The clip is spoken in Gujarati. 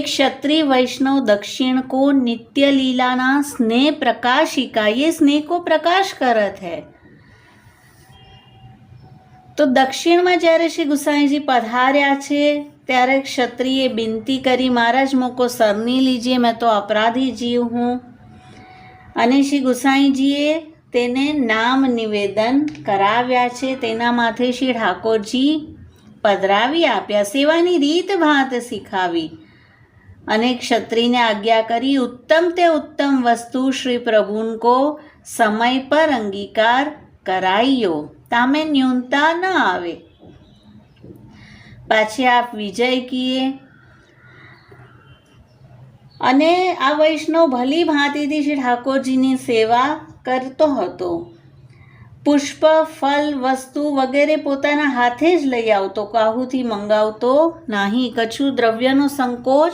क्षत्रिय वैष्णव दक्षिण को नित्य लीलाना स्नेह प्रकाशिका, ये स्नेह को प्रकाश करत है। તો દક્ષિણમાં જ્યારે શ્રી ગુસાઈજી પધાર્યા છે ત્યારે ક્ષત્રિયે વિનંતી કરી, મહારાજ મોકો શરણી લીજીએ, મેં તો અપરાધી જીવ હું। અને શ્રી ગુસાઈજીએ તેને નામ નિવેદન કરાવ્યા છે, તેના માથે શ્રી ઠાકોરજી પધરાવી આપ્યા, સેવાની રીત ભાત શીખાવી અને ક્ષત્રિયને આજ્ઞા કરી, ઉત્તમ તે ઉત્તમ વસ્તુ શ્રી પ્રભુન કો સમય પર અંગીકાર કરાઈયો, તામે ન્यूनता ન આવે। પાછી આપ વિજય કીએ। અને આ વૈષ્ણવ ભલી ભાંતિથી શ્રી ઠાકોરજીની સેવા કરતો હતો। પુષ્પ, ફલ, વસ્તુ વગેરે પોતાના હાથે જ લઈ આવતો, કાહુથી મંગાવતો નહીં, કછું દ્રવ્યનો સંકોચ